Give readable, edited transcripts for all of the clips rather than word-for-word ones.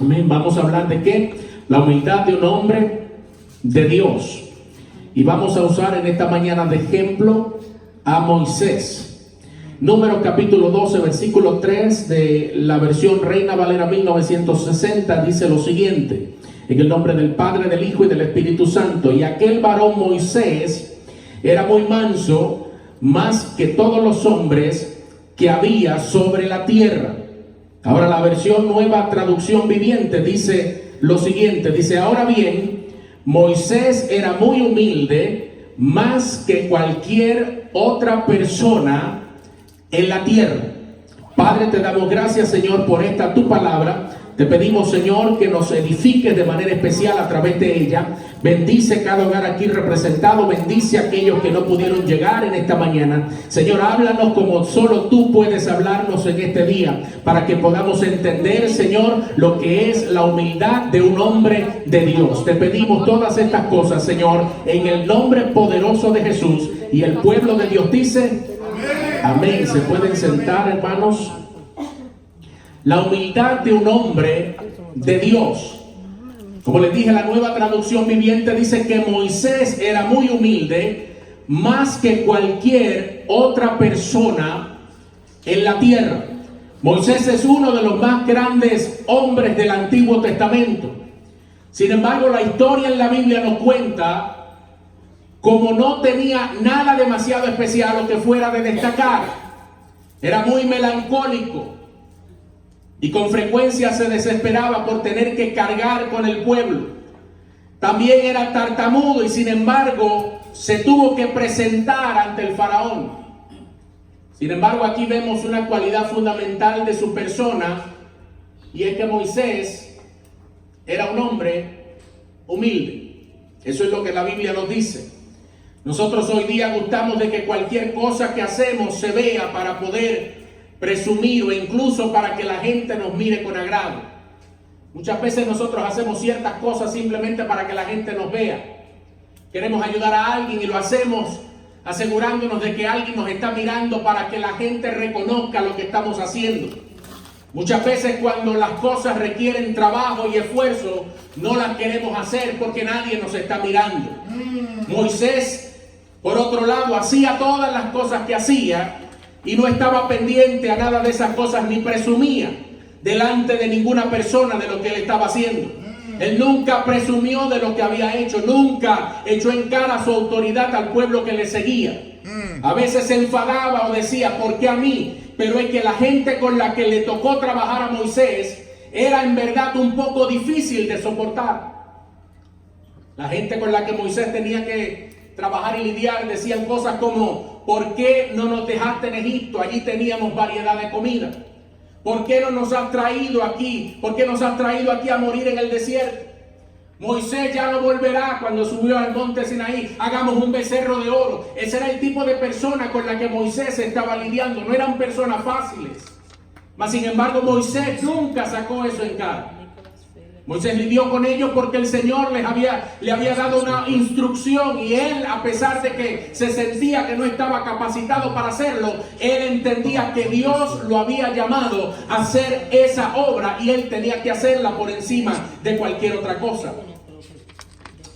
Amén. Vamos a hablar de qué? La humildad de un hombre de Dios. Y vamos a usar en esta mañana de ejemplo a Moisés. Números capítulo 12, versículo 3 de la versión Reina Valera 1960 dice lo siguiente: en el nombre del Padre, del Hijo y del Espíritu Santo. Y aquel varón Moisés era muy manso, más que todos los hombres que había sobre la tierra. Ahora la versión Nueva Traducción Viviente dice lo siguiente, dice: ahora bien, Moisés era muy humilde, más que cualquier otra persona en la tierra. Padre, te damos gracias, Señor, por esta tu palabra. Te pedimos, Señor, que nos edifiques de manera especial a través de ella. Bendice cada hogar aquí representado. Bendice a aquellos que no pudieron llegar en esta mañana. Señor, háblanos como solo tú puedes hablarnos en este día, para que podamos entender, Señor, lo que es la humildad de un hombre de Dios. Te pedimos todas estas cosas, Señor, en el nombre poderoso de Jesús. Y el pueblo de Dios dice: amén. Se pueden sentar, hermanos. La humildad de un hombre de Dios. Como les dije, la Nueva Traducción Viviente dice que Moisés era muy humilde, más que cualquier otra persona en la tierra. Moisés es uno de los más grandes hombres del Antiguo Testamento. Sin embargo, la historia en la Biblia nos cuenta como no tenía nada demasiado especial o que fuera de destacar. Era muy melancólico y con frecuencia se desesperaba por tener que cargar con el pueblo. También era tartamudo y sin embargo se tuvo que presentar ante el faraón. Sin embargo, aquí vemos una cualidad fundamental de su persona, y es que Moisés era un hombre humilde. Eso es lo que la Biblia nos dice. Nosotros hoy día gustamos de que cualquier cosa que hacemos se vea para poder presumir o incluso para que la gente nos mire con agrado. Muchas veces nosotros hacemos ciertas cosas simplemente para que la gente nos vea. Queremos ayudar a alguien y lo hacemos asegurándonos de que alguien nos está mirando para que la gente reconozca lo que estamos haciendo. Muchas veces cuando las cosas requieren trabajo y esfuerzo, no las queremos hacer porque nadie nos está mirando. Moisés, por otro lado, hacía todas las cosas que hacía y no estaba pendiente a nada de esas cosas ni presumía delante de ninguna persona de lo que él estaba haciendo. Él nunca presumió de lo que había hecho, nunca echó en cara su autoridad al pueblo que le seguía. A veces se enfadaba o decía: ¿por qué a mí? Pero es que la gente con la que le tocó trabajar a Moisés era en verdad un poco difícil de soportar. La gente con la que Moisés tenía que trabajar y lidiar decían cosas como: ¿por qué no nos dejaste en Egipto? Allí teníamos variedad de comida. ¿Por qué no nos has traído aquí? ¿Por qué nos has traído aquí a morir en el desierto? Moisés ya no volverá cuando subió al monte Sinaí. Hagamos un becerro de oro. Ese era el tipo de persona con la que Moisés estaba lidiando. No eran personas fáciles. Mas sin embargo, Moisés nunca sacó eso en cara. Moisés lidió con ellos porque el Señor le había dado una instrucción, y él, a pesar de que se sentía que no estaba capacitado para hacerlo, él entendía que Dios lo había llamado a hacer esa obra y él tenía que hacerla por encima de cualquier otra cosa.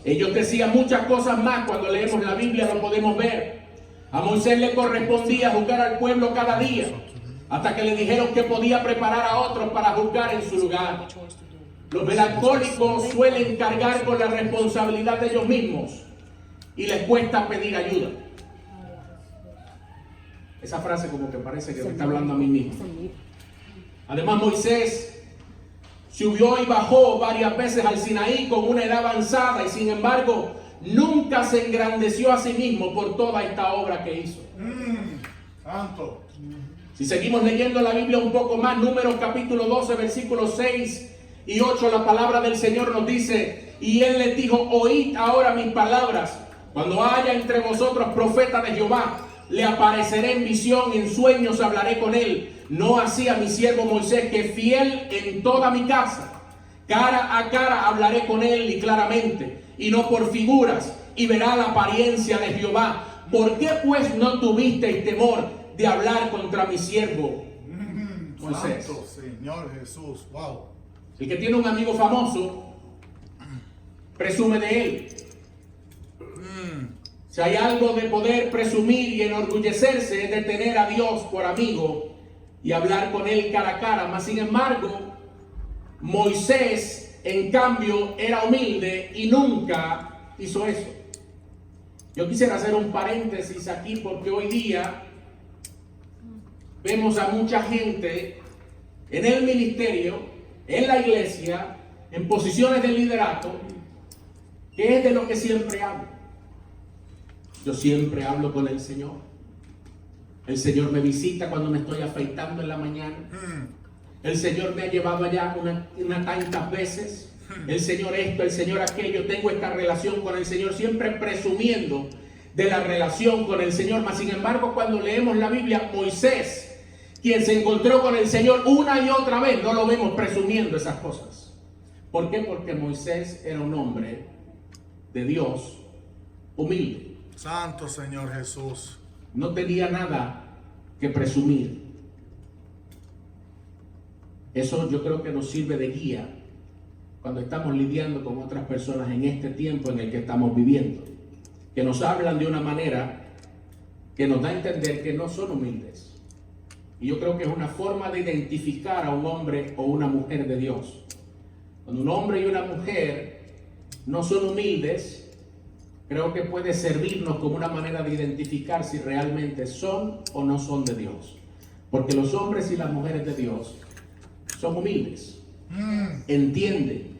Ellos decían muchas cosas más. Cuando leemos la Biblia lo podemos ver. A Moisés le correspondía juzgar al pueblo cada día, hasta que le dijeron que podía preparar a otros para juzgar en su lugar. Los melancólicos suelen cargar con la responsabilidad de ellos mismos y les cuesta pedir ayuda. Esa frase como que parece que me está hablando a mí mismo. Además, Moisés subió y bajó varias veces al Sinaí con una edad avanzada y sin embargo nunca se engrandeció a sí mismo por toda esta obra que hizo. Santo. Si seguimos leyendo la Biblia un poco más, Números capítulo 12, versículos 6 y 8, la palabra del Señor nos dice: y él les dijo: oíd ahora mis palabras. Cuando haya entre vosotros profeta de Jehová, le apareceré en visión, en sueños hablaré con él. No así a mi siervo Moisés, que fiel en toda mi casa. Cara a cara hablaré con él y claramente, y no por figuras, y verá la apariencia de Jehová. ¿Por qué pues no tuvisteis temor de hablar contra mi siervo Moisés? Santo Señor Jesús, wow. El que tiene un amigo famoso presume de él. Si hay algo de poder presumir y enorgullecerse es de tener a Dios por amigo y hablar con él cara a cara. Mas sin embargo, Moisés en cambio era humilde y nunca hizo eso. Yo quisiera hacer un paréntesis aquí porque hoy día vemos a mucha gente en el ministerio, en la iglesia, en posiciones de liderato, que es de lo que siempre hablo. Yo siempre hablo con el Señor. El Señor me visita cuando me estoy afeitando en la mañana. El Señor me ha llevado allá unas tantas veces. El Señor esto, el Señor aquello. Tengo esta relación con el Señor, siempre presumiendo de la relación con el Señor. Mas sin embargo, cuando leemos la Biblia, Moisés, quien se encontró con el Señor una y otra vez, no lo vemos presumiendo esas cosas. ¿Por qué? Porque Moisés era un hombre de Dios humilde. Santo Señor Jesús. No tenía nada que presumir. Eso yo creo que nos sirve de guía cuando estamos lidiando con otras personas en este tiempo en el que estamos viviendo, que nos hablan de una manera que nos da a entender que no son humildes. Y yo creo que es una forma de identificar a un hombre o una mujer de Dios. Cuando un hombre y una mujer no son humildes, creo que puede servirnos como una manera de identificar si realmente son o no son de Dios. Porque los hombres y las mujeres de Dios son humildes. Entienden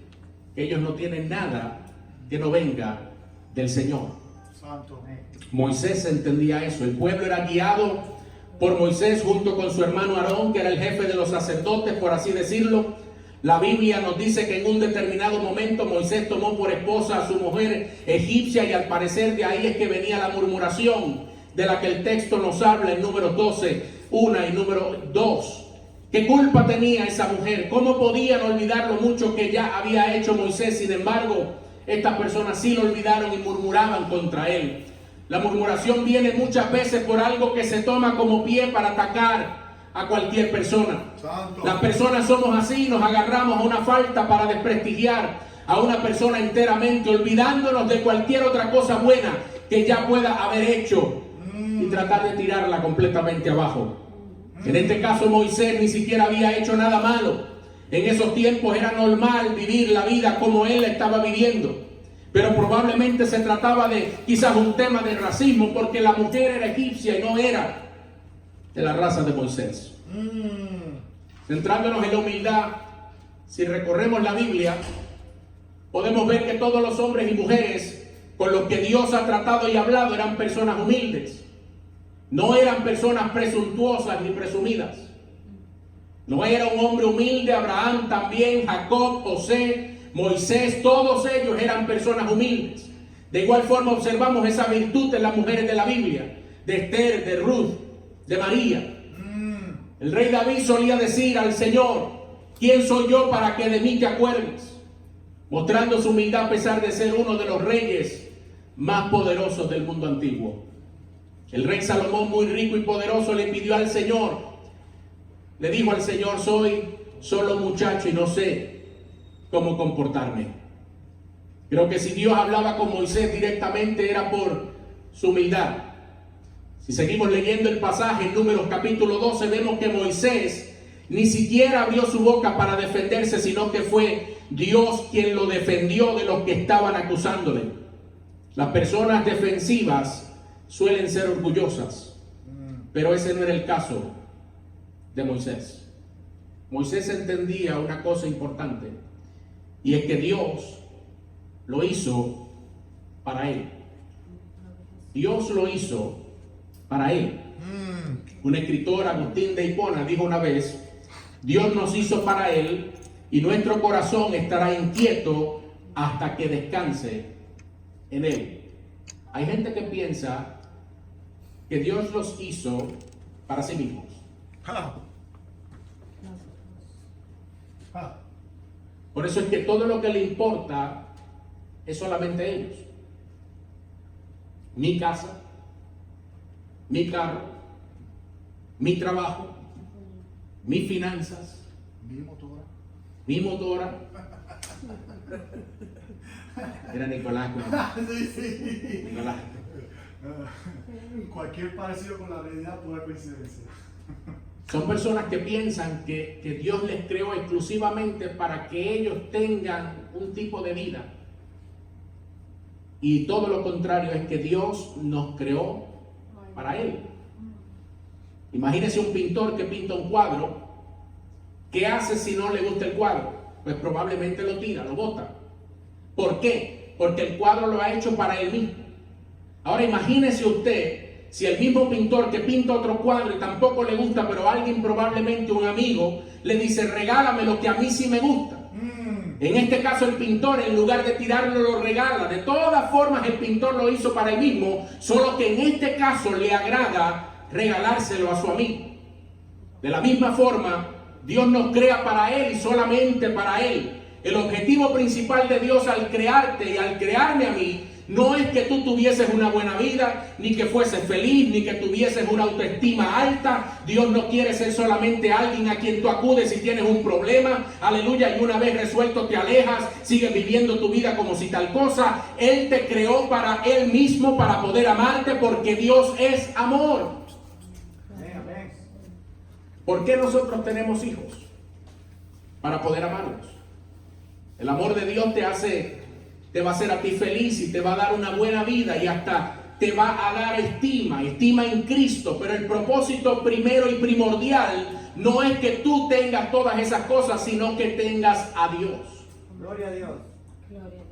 que ellos no tienen nada que no venga del Señor. Santo. Moisés entendía eso. El pueblo era guiado por Moisés junto con su hermano Aarón, que era el jefe de los sacerdotes, por así decirlo. La Biblia nos dice que en un determinado momento Moisés tomó por esposa a su mujer egipcia y al parecer de ahí es que venía la murmuración de la que el texto nos habla en Números 12, 1 y número 2. ¿Qué culpa tenía esa mujer? ¿Cómo podían olvidar lo mucho que ya había hecho Moisés? Sin embargo, estas personas sí lo olvidaron y murmuraban contra él. La murmuración viene muchas veces por algo que se toma como pie para atacar a cualquier persona. Santo. Las personas somos así, nos agarramos a una falta para desprestigiar a una persona enteramente, olvidándonos de cualquier otra cosa buena que ya pueda haber hecho y tratar de tirarla completamente abajo. En este caso Moisés ni siquiera había hecho nada malo. En esos tiempos era normal vivir la vida como él la estaba viviendo. Pero probablemente se trataba de quizás un tema de racismo porque la mujer era egipcia y no era de la raza de Moisés. Centrándonos en la humildad, si recorremos la Biblia, podemos ver que todos los hombres y mujeres con los que Dios ha tratado y hablado eran personas humildes. No eran personas presuntuosas ni presumidas. No era un hombre humilde, Abraham también, Jacob, José, Moisés, todos ellos eran personas humildes. De igual forma observamos esa virtud en las mujeres de la Biblia, de Esther, de Ruth, de María. El rey David solía decir al Señor: ¿quién soy yo para que de mí te acuerdes? Mostrando su humildad a pesar de ser uno de los reyes más poderosos del mundo antiguo. El rey Salomón, muy rico y poderoso, le pidió al Señor, le dijo al Señor: soy solo muchacho y no sé cómo comportarme. Creo que si Dios hablaba con Moisés directamente era por su humildad. Si seguimos leyendo el pasaje en Números capítulo 12, vemos que Moisés ni siquiera abrió su boca para defenderse, sino que fue Dios quien lo defendió de los que estaban acusándole. Las personas defensivas suelen ser orgullosas, pero ese no era el caso de Moisés. Moisés entendía una cosa importante, y es que Dios lo hizo para él. Dios lo hizo para él. Un escritor, Agustín de Hipona, dijo una vez: Dios nos hizo para él y nuestro corazón estará inquieto hasta que descanse en él. Hay gente que piensa que Dios los hizo para sí mismos. Por eso es que todo lo que le importa es solamente ellos. Mi casa, mi carro, mi trabajo, mis finanzas, Mi motora. Mi motora. Era Nicolás. Sí. Nicolás. Cualquier parecido con la realidad puede coincidencia. Son personas que piensan que Dios les creó exclusivamente para que ellos tengan un tipo de vida. Y todo lo contrario es que Dios nos creó para Él. Imagínese un pintor que pinta un cuadro. ¿Qué hace si no le gusta el cuadro? Pues probablemente lo tira, lo bota. ¿Por qué? Porque el cuadro lo ha hecho para él mismo. Ahora imagínese usted, si el mismo pintor que pinta otro cuadro y tampoco le gusta, pero alguien, probablemente un amigo, le dice, regálame lo que a mí sí me gusta. En este caso el pintor, en lugar de tirarlo, lo regala. De todas formas el pintor lo hizo para él mismo, solo que en este caso le agrada regalárselo a su amigo. De la misma forma, Dios nos crea para Él y solamente para Él. El objetivo principal de Dios al crearte y al crearme a mí no es que tú tuvieses una buena vida, ni que fueses feliz, ni que tuvieses una autoestima alta. Dios no quiere ser solamente alguien a quien tú acudes si tienes un problema, aleluya, y una vez resuelto te alejas, sigues viviendo tu vida como si tal cosa. Él te creó para Él mismo, para poder amarte, porque Dios es amor. ¿Por qué nosotros tenemos hijos? Para poder amarlos. El amor de Dios te va a hacer a ti feliz y te va a dar una buena vida y hasta te va a dar estima en Cristo. Pero el propósito primero y primordial no es que tú tengas todas esas cosas, sino que tengas a Dios. Gloria a Dios. Gloria a Dios.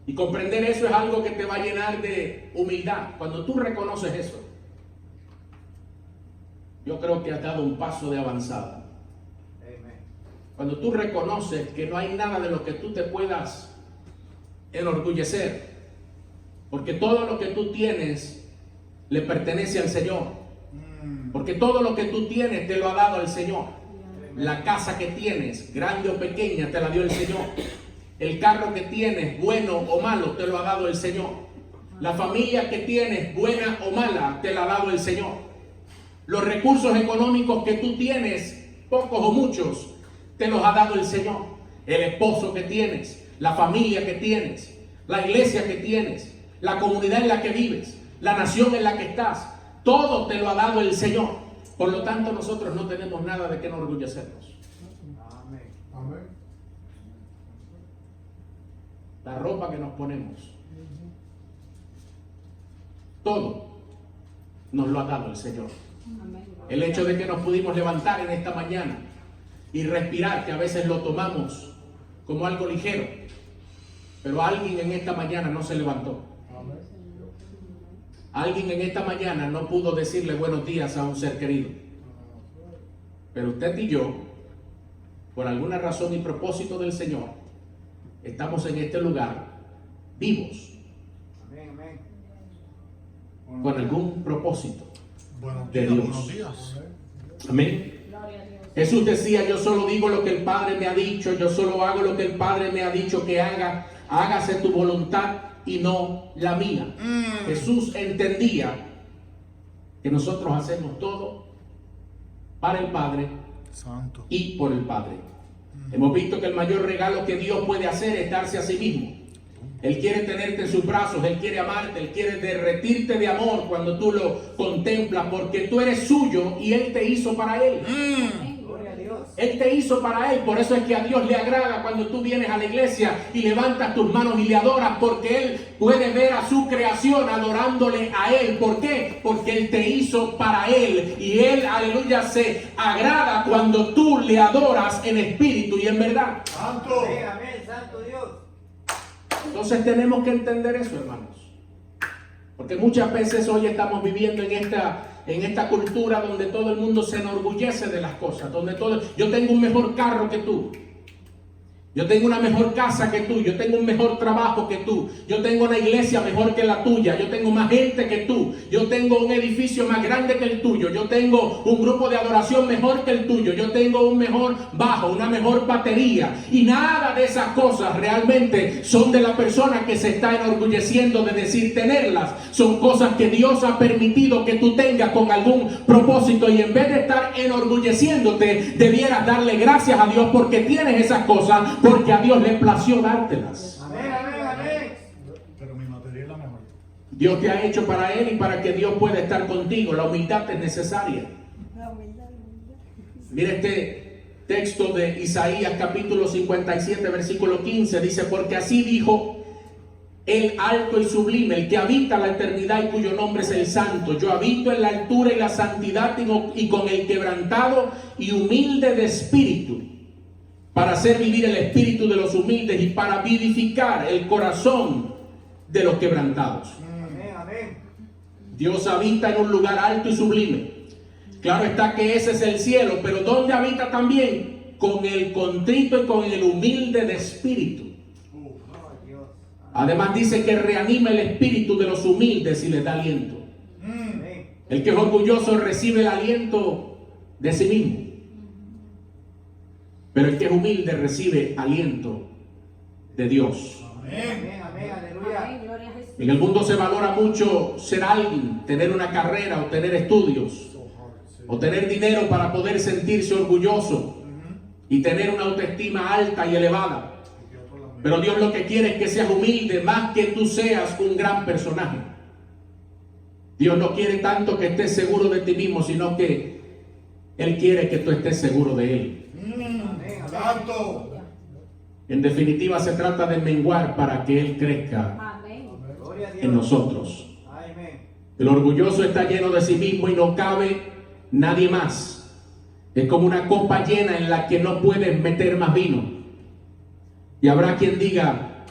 Y comprender eso es algo que te va a llenar de humildad. Cuando tú reconoces eso, yo creo que has dado un paso de avanzada. Amén. Cuando tú reconoces que no hay nada de lo que tú te puedas enorgullecer, porque todo lo que tú tienes le pertenece al Señor, porque todo lo que tú tienes te lo ha dado el Señor. La casa que tienes, grande o pequeña, te la dio el Señor. El carro que tienes, bueno o malo, te lo ha dado el Señor. La familia que tienes, buena o mala, te la ha dado el Señor. Los recursos económicos que tú tienes, pocos o muchos, te los ha dado el Señor. El esposo que tienes, la familia que tienes, la iglesia que tienes, la comunidad en la que vives, la nación en la que estás, todo te lo ha dado el Señor. Por lo tanto, nosotros no tenemos nada de qué enorgullecernos. Amén. Amén. La ropa que nos ponemos, todo nos lo ha dado el Señor. Amén. El hecho de que nos pudimos levantar en esta mañana y respirar, que a veces lo tomamos como algo ligero, pero alguien en esta mañana no se levantó. Alguien en esta mañana no pudo decirle buenos días a un ser querido. Pero usted y yo, por alguna razón y propósito del Señor, estamos en este lugar vivos, Amén. Amén. con algún propósito. Buenos De días, Dios. buenos días. Amén. Gloria a Dios. Jesús decía, yo solo digo lo que el Padre me ha dicho, yo solo hago lo que el Padre me ha dicho que haga, hágase tu voluntad y no la mía. Jesús entendía que nosotros hacemos todo para el Padre Santo. y por el Padre. Hemos visto que el mayor regalo que Dios puede hacer es darse a sí mismo. Él quiere tenerte en sus brazos, Él quiere amarte, Él quiere derretirte de amor cuando tú lo contemplas, porque tú eres suyo y Él te hizo para Él. Amén. Gloria a Dios. Él te hizo para Él, por eso es que a Dios le agrada cuando tú vienes a la iglesia y levantas tus manos y le adoras, porque Él puede ver a su creación adorándole a Él. ¿Por qué? Porque Él te hizo para Él y Él, aleluya, se agrada cuando tú le adoras en espíritu y en verdad. Santo. Amén. Amén. Santo Dios. Entonces tenemos que entender eso, hermanos, porque muchas veces hoy estamos viviendo en esta cultura donde todo el mundo se enorgullece de las cosas, donde yo tengo un mejor carro que tú, Yo tengo una mejor casa que tú, yo tengo un mejor trabajo que tú, yo tengo una iglesia mejor que la tuya, yo tengo más gente que tú, yo tengo un edificio más grande que el tuyo, yo tengo un grupo de adoración mejor que el tuyo, yo tengo un mejor bajo, una mejor batería. Y nada de esas cosas realmente son de la persona que se está enorgulleciendo de decir tenerlas. Son cosas que Dios ha permitido que tú tengas con algún propósito, y en vez de estar enorgulleciéndote, debieras darle gracias a Dios porque tienes esas cosas, porque a Dios le plació dártelas. Amén, amén, amén. Pero mi materia es la mejor. Dios te ha hecho para Él y para que Dios pueda estar contigo. La humildad es necesaria. Mira este texto de Isaías capítulo 57 versículo 15. Dice: porque así dijo el alto y sublime, el que habita la eternidad y cuyo nombre es el santo. Yo habito en la altura y la santidad y con el quebrantado y humilde de espíritu, para hacer vivir el espíritu de los humildes y para vivificar el corazón de los quebrantados. Amén, amén. Dios habita en un lugar alto y sublime. Claro está que ese es el cielo, pero ¿dónde habita también? Con el contrito y con el humilde de espíritu. Oh, Dios. Además dice que reanima el espíritu de los humildes y les da aliento. Amén. El que es orgulloso recibe el aliento de sí mismo, pero el que es humilde recibe aliento de Dios. Amén, amén, aleluya. Amén, gloria a Jesús. En el mundo se valora mucho ser alguien, tener una carrera o tener estudios o tener dinero para poder sentirse orgulloso y tener una autoestima alta y elevada. Pero Dios lo que quiere es que seas humilde, más que tú seas un gran personaje. Dios no quiere tanto que estés seguro de ti mismo, sino que Él quiere que tú estés seguro de Él. Santo. En definitiva, se trata de menguar para que Él crezca Amén. Gloria a Dios. en nosotros. Amén. El orgulloso está lleno de sí mismo y no cabe nadie más. Es como una copa llena en la que no puedes meter más vino. Y habrá quien diga: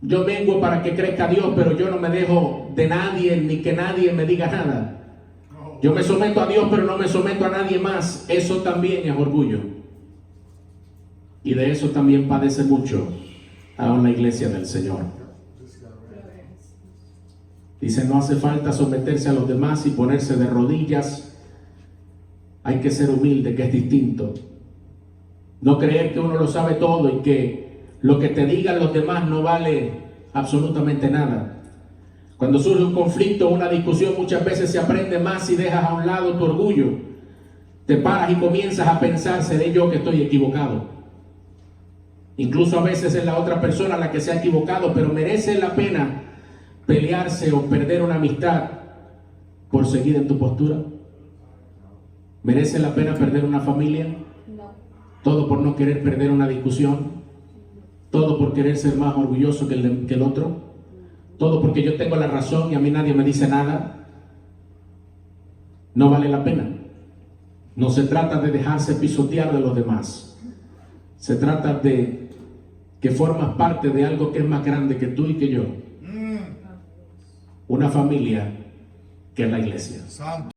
yo menguo para que crezca Dios, pero yo no me dejo de nadie ni que nadie me diga nada. Yo me someto a Dios, pero no me someto a nadie más. Eso también es orgullo. Y de eso también padece mucho aún la iglesia del Señor. Dice: no hace falta someterse a los demás y ponerse de rodillas. Hay que ser humilde, que es distinto. No creer que uno lo sabe todo y que lo que te digan los demás no vale absolutamente nada. Cuando surge un conflicto o una discusión, muchas veces se aprende más si dejas a un lado tu orgullo. Te paras y comienzas a pensar: ¿seré yo que estoy equivocado? Incluso a veces es la otra persona la que se ha equivocado, pero merece la pena pelearse o perder una amistad por seguir en tu postura. ¿Merece la pena perder una familia? No. Todo por no querer perder una discusión. Todo por querer ser más orgulloso que el otro. Todo porque yo tengo la razón y a mí nadie me dice nada. No vale la pena. No se trata de dejarse pisotear de los demás. Se trata de que formas parte de algo que es más grande que tú y que yo. Una familia que es la iglesia. Santo.